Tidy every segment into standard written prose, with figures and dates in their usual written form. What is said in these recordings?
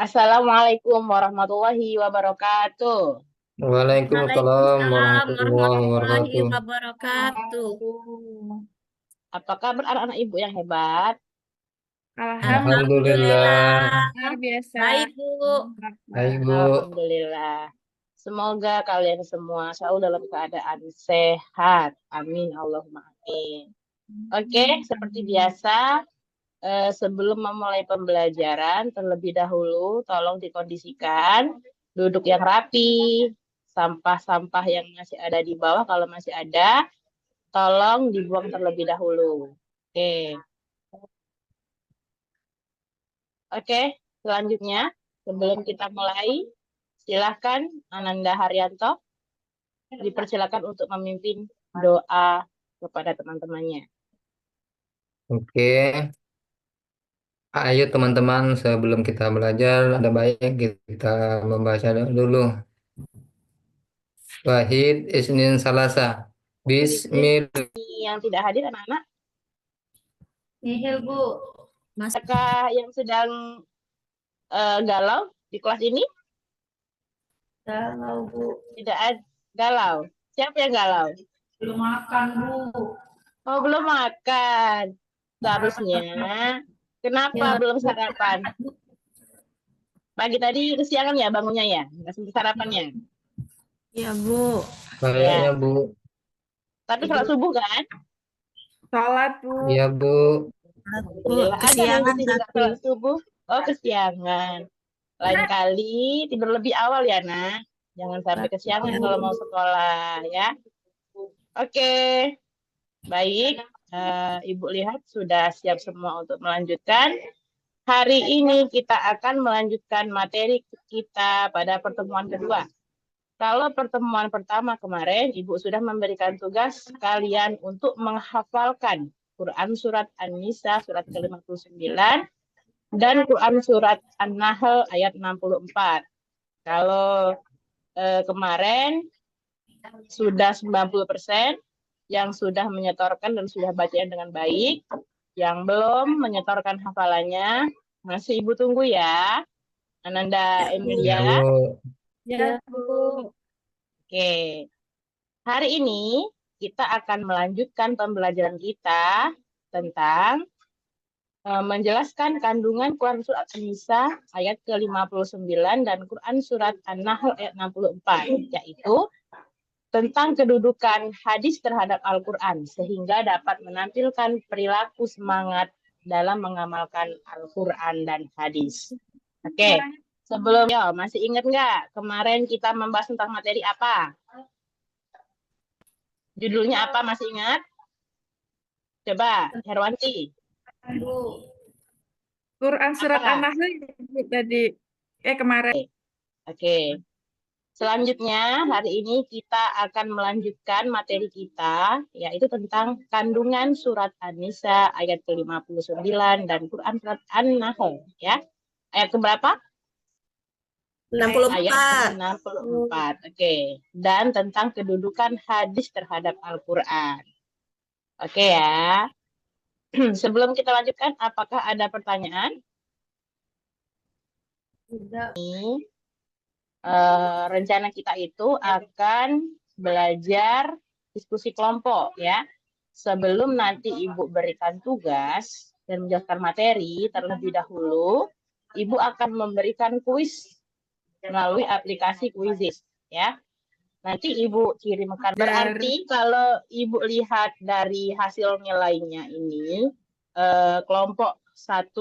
Assalamualaikum warahmatullahi wabarakatuh. Waalaikumsalam Waalaikumsalam warahmatullahi warahmatullahi wabarakatuh. wabarakatuh. Apa kabar anak-anak ibu yang hebat? Alhamdulillah. Alhamdulillah. Luar biasa. Baik, Bu. Baik, Bu. Alhamdulillah. Semoga kalian semua selalu dalam keadaan sehat. Amin. Allahumma amin. Oke, seperti biasa, sebelum memulai pembelajaran, terlebih dahulu tolong dikondisikan duduk yang rapi, sampah-sampah yang masih ada di bawah kalau masih ada, tolong dibuang terlebih dahulu. Oke. Oke, selanjutnya sebelum kita mulai, silakan Ananda Haryanto dipersilakan untuk memimpin doa kepada teman-temannya. Oke. Ayo teman-teman, sebelum kita belajar, ada baiknya kita membaca dulu. Wahid, Isnin, Salasa. Bismillah. Yang tidak hadir anak-anak, Nihil, Bu. apakah yang sedang galau di kelas ini? Galau, Bu. Tidak ada galau. Siapa yang galau? Belum makan, Bu. Oh, belum makan. Seharusnya. Kenapa belum sarapan? Pagi tadi kesiangan ya bangunnya ya? Nggak sempat sarapannya? Iya, Bu. Kayaknya, Bu. Tapi sholat subuh kan? Sholat, Bu. Iya, Bu. Bu, kesiangan ada yang tapi. sholat subuh. Oh, kesiangan. Lain kali tidur lebih awal ya, Nak. Jangan sampai kesiangan kalau mau sekolah ya. Oke. Baik. Ibu lihat sudah siap semua untuk melanjutkan. Hari ini kita akan melanjutkan materi kita pada pertemuan kedua. Kalau pertemuan pertama kemarin, Ibu sudah memberikan tugas kalian untuk menghafalkan Quran Surat An-Nisa surat ke-59 dan Quran Surat An-Nahl ayat 64. Kalau kemarin sudah 90%, yang sudah menyetorkan dan sudah bacaan dengan baik. Yang belum menyetorkan hafalannya, masih Ibu tunggu ya. Ananda Ya, Emilia. Bu. Ya, Bu. Oke. Hari ini kita akan melanjutkan pembelajaran kita tentang menjelaskan kandungan Quran Surat An-Nisa ayat ke-59 dan Quran Surat An-Nahl ayat 64, yaitu tentang kedudukan hadis terhadap Al-Quran, sehingga dapat menampilkan perilaku semangat dalam mengamalkan Al-Quran dan hadis. Oke, sebelumnya masih ingat nggak kemarin kita membahas tentang materi apa? Judulnya apa, masih ingat? Coba, Herwanti. Quran Surat Apa? An-Nahl tadi. Kemarin. Oke. Selanjutnya, hari ini kita akan melanjutkan materi kita, yaitu tentang kandungan surat An-Nisa ayat ke-59 dan Quran surat An-Nahl. Ya. Ayat keberapa? 64. Ayat 64. Oke. Dan tentang kedudukan hadis terhadap Al-Quran. Oke ya. Sebelum kita lanjutkan, apakah ada pertanyaan? Tidak. Rencana kita itu akan belajar diskusi kelompok ya. Sebelum nanti Ibu berikan tugas dan menjelaskan materi, terlebih dahulu Ibu akan memberikan kuis melalui aplikasi Quizizz ya. Nanti Ibu kirimkan. Berarti kalau Ibu lihat dari hasil nilainya ini, kelompok 1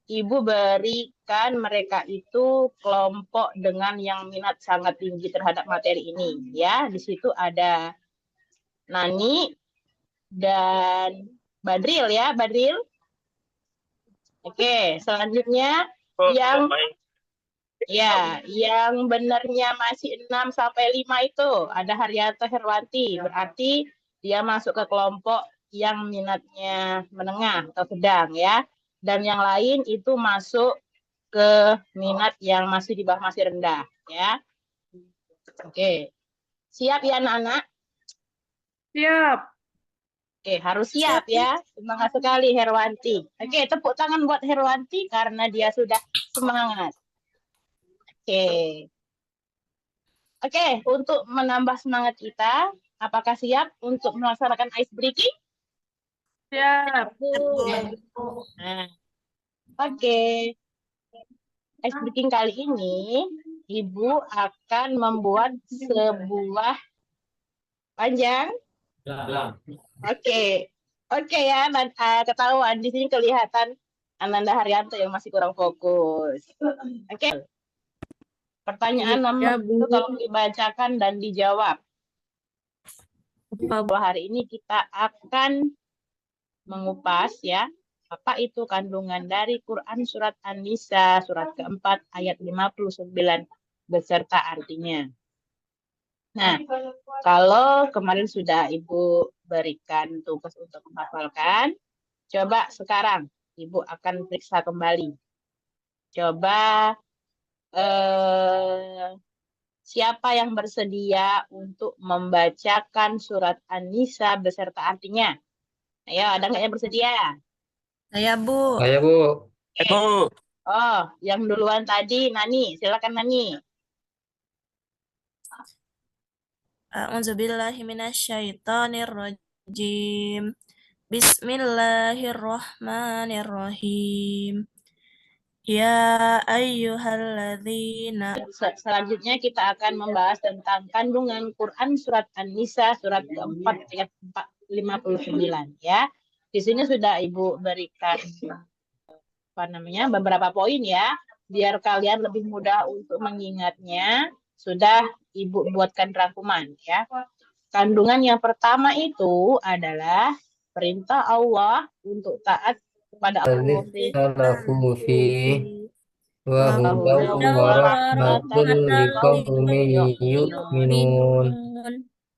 Ibu berikan mereka itu kelompok dengan yang minat sangat tinggi terhadap materi ini. Ya, di situ ada Nani dan Badril ya, Badril. Oke, selanjutnya yang benernya masih 6 sampai 5 itu ada Haryanto Herwanti. Berarti dia masuk ke kelompok yang minatnya menengah atau sedang ya. Dan yang lain itu masuk ke minat yang masih di bawah, masih rendah ya. Oke. Siap ya anak-anak? Siap. Oke, harus siap ya. Semangat sekali Herwanti. Oke, tepuk tangan buat Herwanti karena dia sudah semangat. Oke. Oke, untuk menambah semangat kita, apakah siap untuk melaksanakan ice breaking? Siap. Nah, oke. Ice breaking kali ini, Ibu akan membuat sebuah panjang. Oke. Oke ya, ketahuan di sini kelihatan Ananda Haryanto yang masih kurang fokus. Oke. Pertanyaan nomor Iya, Bu. itu tolong dibacakan dan dijawab. Bahwa hari ini kita akan mengupas ya, apa itu kandungan dari Quran surat An-Nisa surat keempat ayat 59 beserta artinya. Nah, kalau kemarin sudah Ibu berikan tugas untuk menghafalkan, coba sekarang Ibu akan periksa kembali. Coba siapa yang bersedia untuk membacakan surat An-Nisa beserta artinya? Ayo, ada nggak yang bersedia? Saya, Bu. Saya, Bu. Oh, yang duluan tadi Nani, silakan Nani. A'udzubillahi minasyaitonirrajim. Bismillahirrahmanirrahim. Ya ayyuhalladzina. Selanjutnya kita akan membahas tentang kandungan Quran surat An-Nisa surat keempat ayat 59 ya. Di sini sudah Ibu berikan beberapa poin ya, biar kalian lebih mudah untuk mengingatnya. Sudah Ibu buatkan rangkuman ya. Kandungan yang pertama itu adalah perintah Allah untuk taat kepada Allah. Salafu fi wa hudaw wa rahmatul liqaumin yu'minun.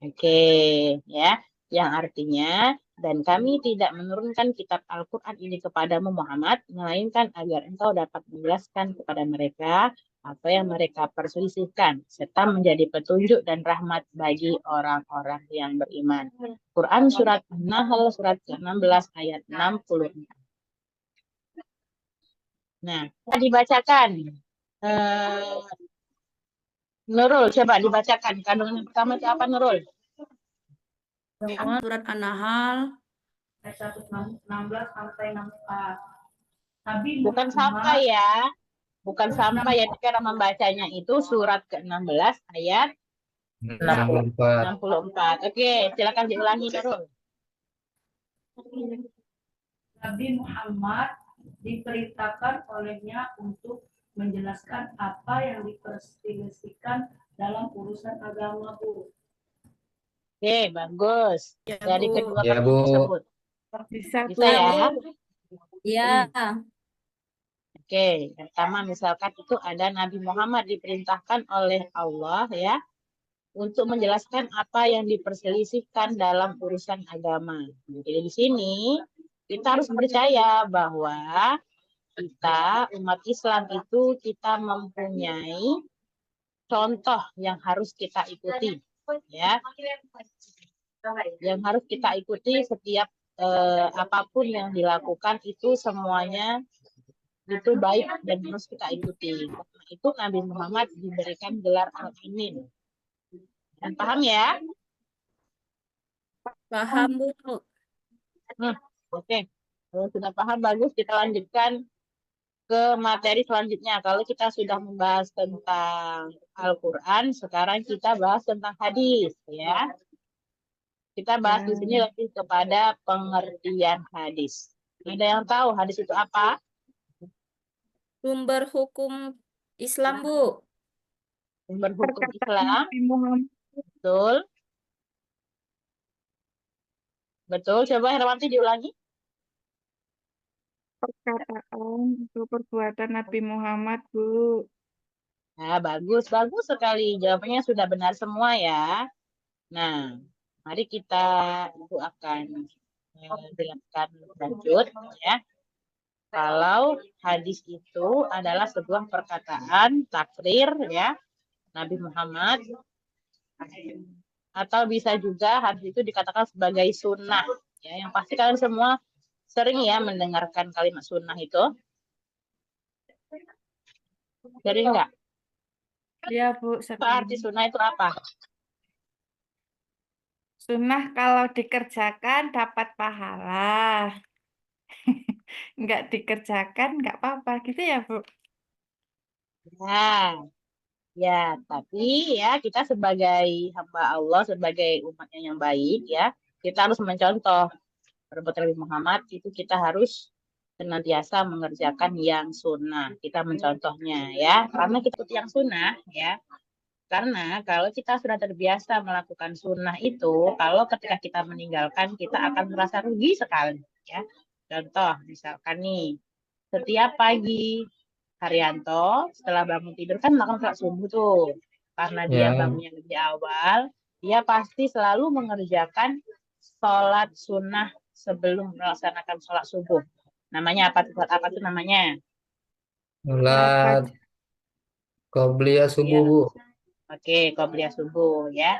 Oke, ya. Yang artinya, dan kami tidak menurunkan kitab Al-Quran ini kepadamu Muhammad, melainkan agar engkau dapat menjelaskan kepada mereka apa yang mereka perselisihkan, serta menjadi petunjuk dan rahmat bagi orang-orang yang beriman. Quran Surat An-Nahl Surat ke-16 ayat 64. Nah, dibacakan. Nurul, coba dibacakan. Kandungan yang pertama itu apa, Nurul? Surat An-Nahl ayat 116 sampai 64. Nabi Bukan Muhammad sampai ya. Bukan sampai ya, cara membacanya itu surat ke-16 ayat 64. 64. Oke, silakan diulangi Nurul. Nabi Muhammad diperintahkan olehnya untuk menjelaskan apa yang diperselisihkan dalam urusan agama, Bu. Oke, bagus. Ya, Dari Bu. kedua Ya, kami Bu. tersebut. Bisa, Bisa ya? Ya. Oke, pertama misalkan itu ada Nabi Muhammad diperintahkan oleh Allah ya untuk menjelaskan apa yang diperselisihkan dalam urusan agama. Jadi di sini kita harus percaya bahwa kita umat Islam itu kita mempunyai contoh yang harus kita ikuti ya. Yang harus kita ikuti setiap apapun yang dilakukan itu semuanya itu baik dan harus kita ikuti. Karena itu Nabi Muhammad diberikan gelar Al-Amin. Dan paham ya? Paham, Bu. Oke. Kalau sudah paham, bagus. Kita lanjutkan ke materi selanjutnya. Kalau kita sudah membahas tentang Al-Quran, sekarang kita bahas tentang hadis. Ya. Kita bahas di sini lebih kepada pengertian hadis. Ada yang tahu hadis itu apa? Sumber hukum Islam, Bu. Sumber hukum Perkataan Islam. Nabi Muhammad. Betul. Betul. Coba Herwanti diulangi. Perkataan atau perbuatan Nabi Muhammad, Bu. Nah, bagus. Bagus sekali. Jawabannya sudah benar semua ya. Nah, mari kita Ibu akan jelaskan lanjut ya. Kalau hadis itu adalah sebuah perkataan takrir ya Nabi Muhammad, atau bisa juga hadis itu dikatakan sebagai sunnah ya. Yang pasti kalian semua sering ya mendengarkan kalimat sunnah itu. Sering nggak? Ya, Bu, Arti sering. sunnah itu apa? Sunnah kalau dikerjakan dapat pahala. Nggak dikerjakan nggak apa-apa. Gitu ya, Bu? Nah, ya, tapi ya kita sebagai hamba Allah, sebagai umatnya yang baik ya, kita harus mencontoh Rasul Nabi Muhammad itu kita harus senantiasa mengerjakan yang sunnah. Kita mencontohnya ya, karena kita ikut yang sunnah ya. Karena kalau kita sudah terbiasa melakukan sunnah itu, kalau ketika kita meninggalkan, kita akan merasa rugi sekali ya. Contoh, misalkan nih, setiap pagi Haryanto setelah bangun tidur kan melakukan sholat subuh tuh. Karena dia Ya, bangunnya lebih awal, dia pasti selalu mengerjakan sholat sunnah sebelum melaksanakan sholat subuh. Namanya apa? Sholat apa tuh namanya? Apa? sholat qobliyah subuh, Ya, Bu. oke, qobliyah subuh ya.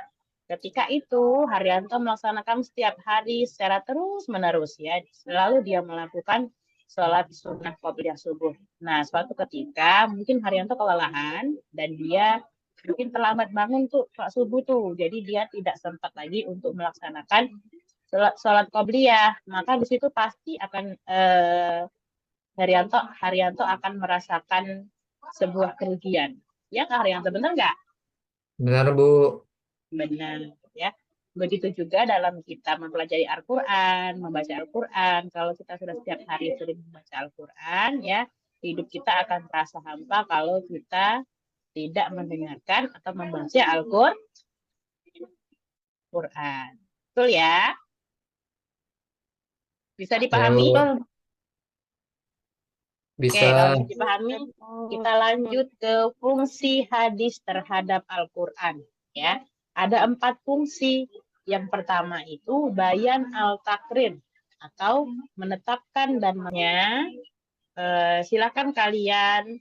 Ketika itu Haryanto melaksanakan setiap hari secara terus-menerus ya. Selalu dia melakukan sholat sunnah qobliyah subuh. Nah, suatu ketika mungkin Haryanto kelelahan dan dia mungkin terlambat bangun tuh sholat subuh tuh. Jadi dia tidak sempat lagi untuk melaksanakan sholat qobliyah. Maka di situ pasti akan Haryanto akan merasakan sebuah kerugian. Ya, Kak Haryanto, benar nggak? Benar, Bu. Benar, ya. Begitu juga dalam kita mempelajari Al-Quran, membaca Al-Quran. Kalau kita sudah setiap hari sering membaca Al-Quran, ya, hidup kita akan terasa hampa kalau kita tidak mendengarkan atau membaca Al-Quran. Betul ya? Bisa Ya, dipahami? Bu. Betul. Oke, Bisa. kalau bisa dipahami, Oh, kita lanjut ke fungsi hadis terhadap Al-Quran. Ya, ada 4 fungsi. Yang pertama itu bayan al-takrir atau menetapkan dan silakan kalian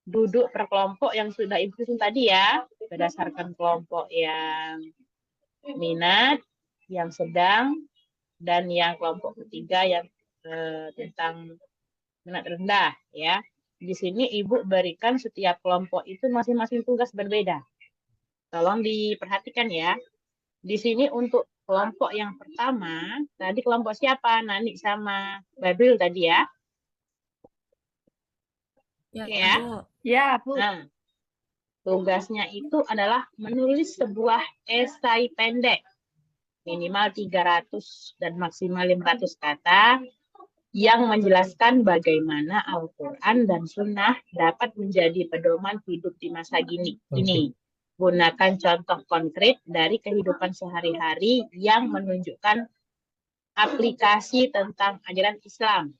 duduk per kelompok yang sudah ibu susun tadi ya, berdasarkan kelompok yang minat, yang sedang, dan yang kelompok ketiga yang tentang minat rendah ya. Di sini Ibu berikan setiap kelompok itu masing-masing tugas berbeda. Tolong diperhatikan ya. Di sini untuk kelompok yang pertama, tadi kelompok siapa? Nani sama Babil tadi ya. Ya, Oke ya. Bu. ya, Bu. Nah, tugasnya itu adalah menulis sebuah esai pendek. Minimal 300 dan maksimal 500 kata yang menjelaskan bagaimana Al-Quran dan Sunnah dapat menjadi pedoman hidup di masa gini. Ini gunakan contoh konkret dari kehidupan sehari-hari yang menunjukkan aplikasi tentang ajaran Islam,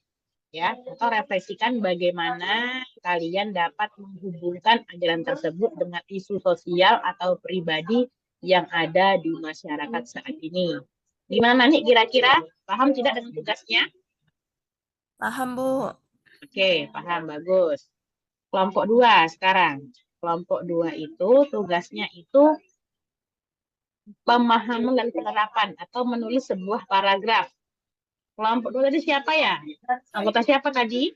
ya, atau refleksikan bagaimana kalian dapat menghubungkan ajaran tersebut dengan isu sosial atau pribadi yang ada di masyarakat saat ini. Gimana nih kira-kira? Paham tidak dengan tugasnya? Paham, Bu. Oke, paham, bagus. Kelompok 2 sekarang. Kelompok 2 itu tugasnya itu pemahaman dan penerapan atau menulis sebuah paragraf. Kelompok 2 tadi siapa ya? Anggota siapa tadi?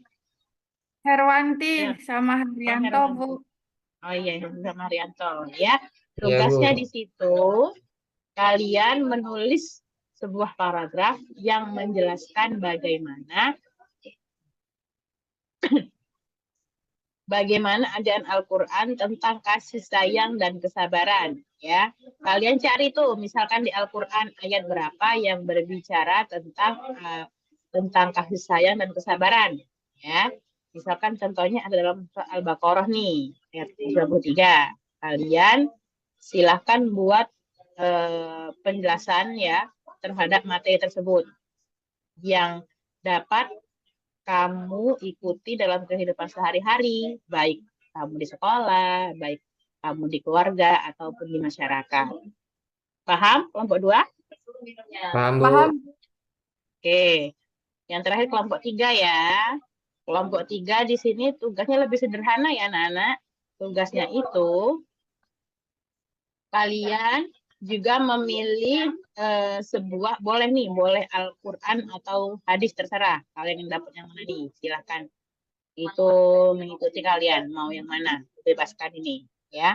Herwanti Ya. sama Haryanto, Bu. Oh iya, sama Haryanto ya. Ya, Tugasnya Bu. di situ kalian menulis sebuah paragraf yang menjelaskan bagaimana ajaran Al-Quran tentang kasih sayang dan kesabaran ya. Kalian cari tuh misalkan di Al-Quran ayat berapa yang berbicara tentang kasih sayang dan kesabaran ya. Misalkan contohnya ada dalam Al-Baqarah nih ayat 33. Kalian silahkan buat penjelasan ya terhadap materi tersebut yang dapat kamu ikuti dalam kehidupan sehari-hari, baik kamu di sekolah, baik kamu di keluarga, ataupun di masyarakat. Paham kelompok 2? Paham, Bu. Paham? Oke. Yang terakhir kelompok 3 ya. Kelompok 3 di sini tugasnya lebih sederhana ya, anak-anak. Tugasnya itu kalian juga memilih boleh Al-Quran atau hadis, terserah kalian yang dapat yang mana nih, silahkan itu mengikuti kalian mau yang mana, bebaskan ini ya.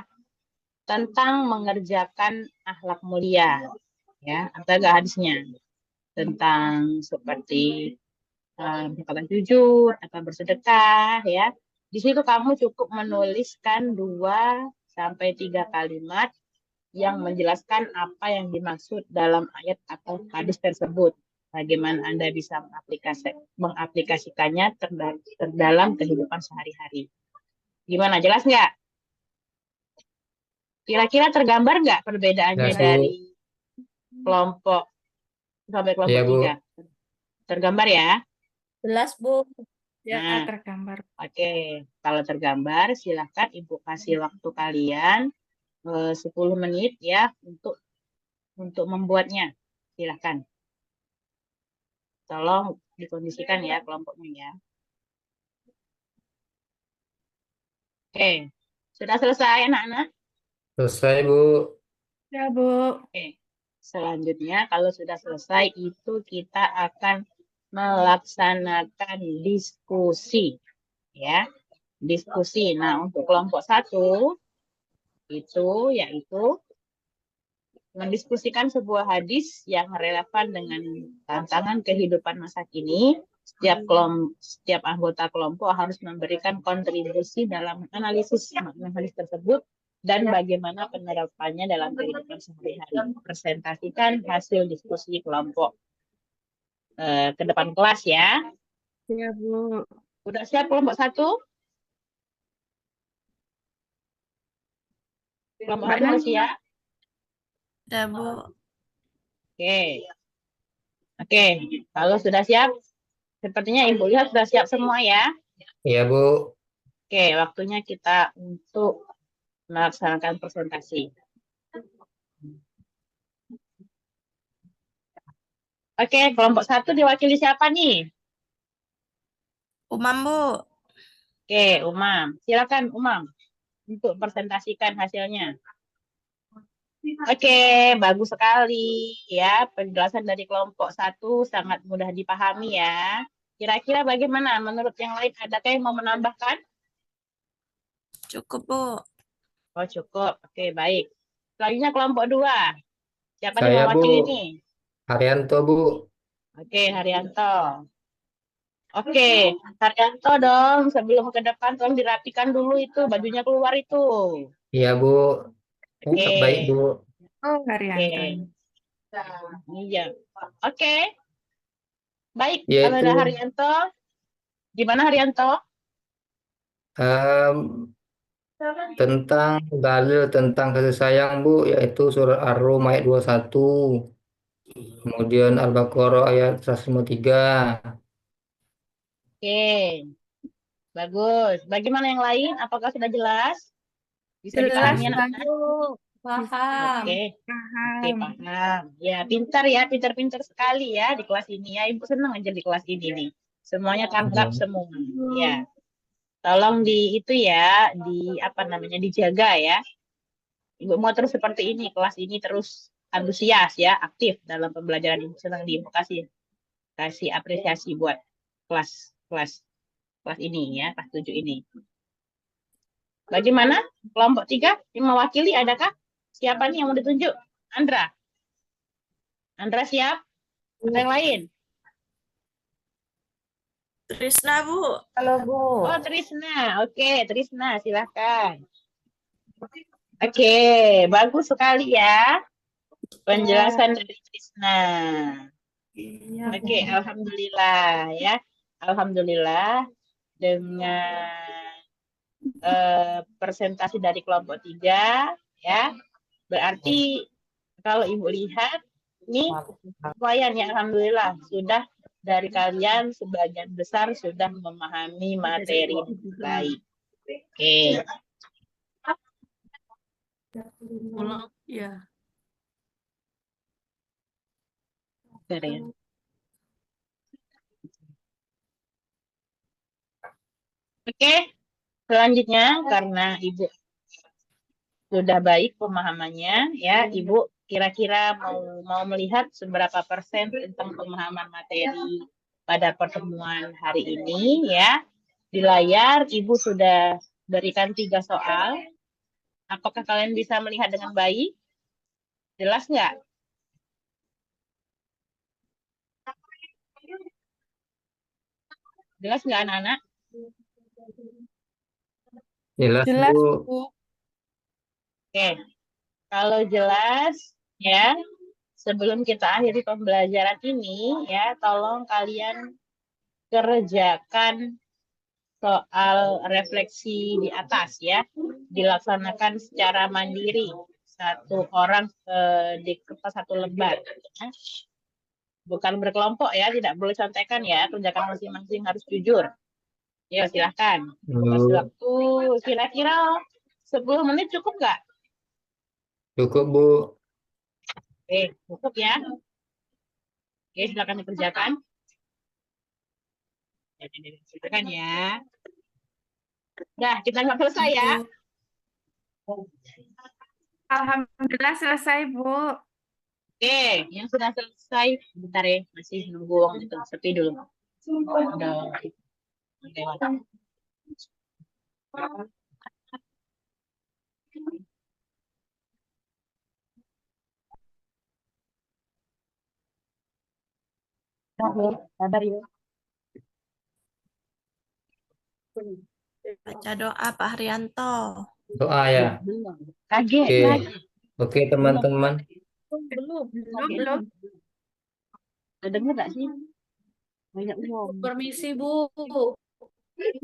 tentang mengerjakan akhlak mulia, ya, atau enggak hadisnya tentang seperti berkata jujur atau bersedekah, ya. Di situ kamu cukup menuliskan 2 sampai 3 kalimat yang menjelaskan apa yang dimaksud dalam ayat atau hadis tersebut. Bagaimana Anda bisa mengaplikasikannya terdalam kehidupan sehari-hari. Gimana, jelas nggak? Kira-kira tergambar nggak perbedaannya Ya, Bu. dari kelompok sampai kelompok Iya, Bu. 3? Tergambar ya? Jelas, Bu. Ya, Nah, tergambar. Oke, kalau tergambar silakan Ibu kasih waktu kalian 10 menit ya untuk membuatnya. Silakan. Tolong dikondisikan ya kelompoknya ya. Oke, sudah selesai anak-anak? Selesai, Bu. Ya, Bu. Oke, selanjutnya kalau sudah selesai itu kita akan melaksanakan diskusi ya. Diskusi. Nah, untuk kelompok 1 itu yaitu mendiskusikan sebuah hadis yang relevan dengan tantangan kehidupan masa kini. Setiap anggota kelompok harus memberikan kontribusi dalam analisis makna hadis tersebut dan bagaimana penerapannya dalam kehidupan sehari-hari. Presentasikan hasil diskusi kelompok ke depan kelas ya. Ya, Bu. Udah siap kelompok 1? Kelompok 1 udah siap? Ya, Bu. Oke. Oke, kalau sudah siap, sepertinya Ibu lihat sudah siap semua ya. Iya, Bu. Oke, waktunya kita untuk melaksanakan presentasi. Oke, kelompok 1 diwakili siapa nih? Umam, Bu. Oke, Umam. Silakan Umam untuk presentasikan hasilnya. Oke, bagus sekali ya. Penjelasan dari kelompok 1 sangat mudah dipahami ya. Kira-kira bagaimana menurut yang lain? Adakah yang mau menambahkan? Cukup, Bu. Oh, cukup. Oke, baik. Selanjutnya kelompok 2. Siapa nih Saya, mewakili Bu. nih? Haryanto, Bu. Oke, Haryanto. Oke, Haryanto dong. Sebelum ke depan tolong dirapikan dulu itu. Bajunya keluar itu. Iya, Bu. Oke. Baik, Bu. Oh, Oke. Haryanto. Iya. Oke. Baik, Yaitu kalau ada Haryanto. Gimana Haryanto? tentang dalil tentang kasih sayang, Bu, yaitu surat Ar-Rum ayat 21, kemudian Al-Baqarah ayat 153. Oke. Bagus. Bagaimana yang lain? Apakah sudah jelas? Bisa Jelas, dipahami anak-anak? Bu. Paham. Oke. Oke, Paham. paham. Ya, pintar ya, pintar-pintar sekali ya di kelas ini ya. Ibu senang aja di kelas ini nih. Semuanya tangkap semua. Ya. Tolong itu ya, dijaga ya. Ibu mau terus seperti ini, kelas ini terus antusias ya, aktif dalam pembelajaran Ibu. Senang di Ibu kasih apresiasi buat kelas ini ya, kelas 7 ini. Bagaimana? Kelompok 3 yang mewakili adakah? Siapa nih yang mau ditunjuk? Andra. Andra siap? Atau yang lain? Trisna, Bu. Halo, Bu. Oh, Trisna. Oke, Trisna, silahkan. Oke, bagus sekali ya. Penjelasan dari Trisna. Iya, Oke, alhamdulillah ya. Alhamdulillah dengan presentasi dari kelompok 3 ya. Berarti kalau Ibu lihat ini lumayan ya, alhamdulillah sudah dari kalian sebagian besar sudah memahami materi dengan baik. Oke. Ya. Oke, selanjutnya karena Ibu sudah baik pemahamannya, ya Ibu kira-kira mau melihat seberapa persen tentang pemahaman materi pada pertemuan hari ini ya. Di layar Ibu sudah berikan 3 soal. Apakah kalian bisa melihat dengan baik? Jelas nggak? Jelas nggak anak-anak? Jelas, Jelas, Bu. Bu. Oke, kalau jelas ya, sebelum kita akhiri pembelajaran ini ya, tolong kalian kerjakan soal refleksi di atas ya, dilaksanakan secara mandiri, satu orang di kertas satu lembar. Ya. Bukan berkelompok ya, tidak boleh contekan ya, kerjakan masing-masing harus jujur. Ya silahkan. Kasih Bu. waktu kira-kira 10 menit cukup nggak? Cukup, Bu. Oke, cukup ya. Oke, silakan dikerjakan. Silakan ya. Dah, kita nggak selesai ya. Alhamdulillah selesai, Bu. Oke, yang sudah selesai, bentar ya, masih nunggu waktu itu. Sepi dulu. Udah lewat. Sabar ya. Baca doa Pak Haryanto. Doa ya. Kaget Oke. lagi. Oke, teman-teman. Belum. Udah denger nggak sih? Banyak uang. Permisi, Bu.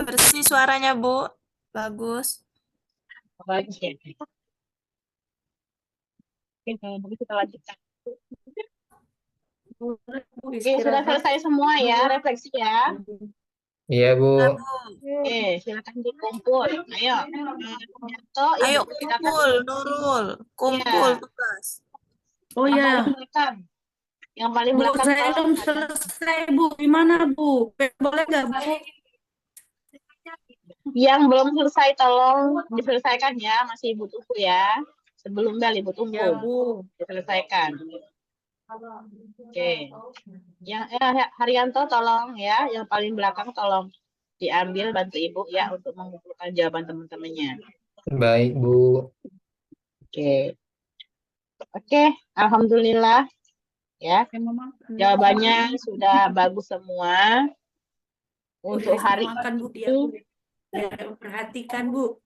Bersih suaranya, Bu. Bagus. Bagus ya. Oke, kalau begitu kita lanjutkan. Oke, sudah selesai semua ya, refleksi ya. Iya, Bu. Oke, silakan dikumpul. Ayo. Yanto, Ayo Ibu, silakan. kumpul, Nurul. Kumpul Iya. tugas. Oh Yang ya, paling belakang. Yang paling Bu, belakang saya tolong belum selesai, Bu. Gimana, Bu? Boleh nggak, Bu? yang belum selesai tolong diselesaikan ya, masih Ibu tunggu ya. Sebelum bel Ibu tunggu. Ya, Bu. Diselesaikan. Oke. Yang Haryanto tolong ya, yang paling belakang tolong diambil bantu Ibu ya untuk mengumpulkan jawaban teman-temannya. Baik, Bu. Oke. Oke, alhamdulillah ya. Jawabannya sudah bagus semua. Untuk hari Makan, Bu, dia, itu, Bu. Ya, perhatikan, Bu.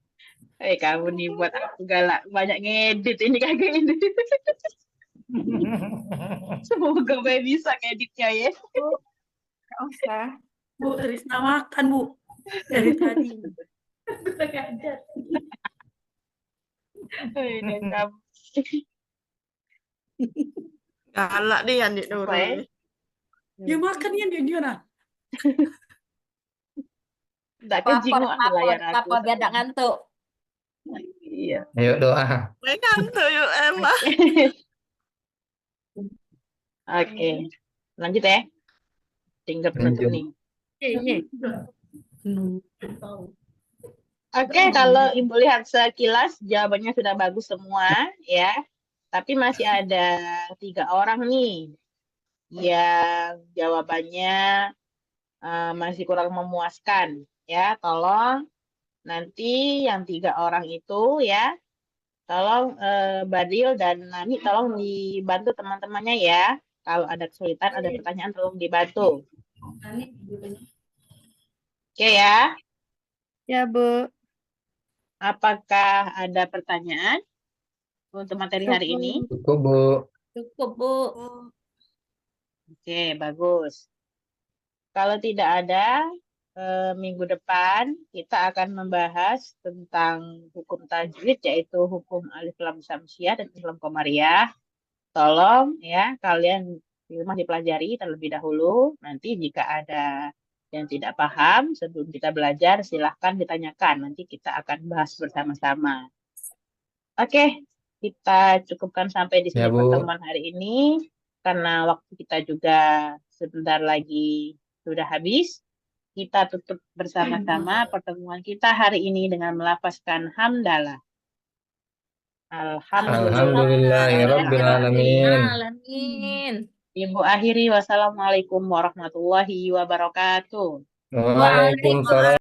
kamu nih buat aku galak, banyak ngedit ini kagak ini. Semoga gue bisa ngeditnya ya. Nggak usah. Bu, Trisna makan, Bu. Dari tadi. Ini kamu. Galak nih yang di Nurul. Apa ya? Dia makan ya, dia nah. Tak kejingu layar aku. lapor biar tak ngantuk. Iya. Ayo doa. Megang tuh yuk Emma. Oke. Lanjut ya. Tinggal penutup Lanjut. nih. Oke, kalau Ibu lihat sekilas jawabannya sudah bagus semua ya. Tapi masih ada 3 orang nih yang jawabannya masih kurang memuaskan ya. Tolong nanti yang 3 orang itu ya, tolong Badil dan Nani tolong dibantu teman-temannya ya. Kalau ada kesulitan, ada pertanyaan tolong dibantu. Oke ya. Ya, Bu. Apakah ada pertanyaan untuk materi hari ini? Cukup, Bu. Cukup, Bu. Oke, bagus. Kalau tidak ada, minggu depan kita akan membahas tentang hukum tajwid, yaitu hukum alif lam syamsiah dan alif lam qamariyah. Tolong ya, kalian di rumah dipelajari terlebih dahulu. Nanti jika ada yang tidak paham sebelum kita belajar, silahkan ditanyakan. Nanti kita akan bahas bersama-sama. Oke, kita cukupkan sampai di sini Ya, Bu. pertemuan hari ini. Karena waktu kita juga sebentar lagi sudah habis. Kita tutup bersama-sama pertemuan kita hari ini dengan melafazkan hamdalah. Alhamdulillahirrabbilalamin. Alamin. Ibu akhiri, wassalamualaikum warahmatullahi wabarakatuh. Waalaikumsalam.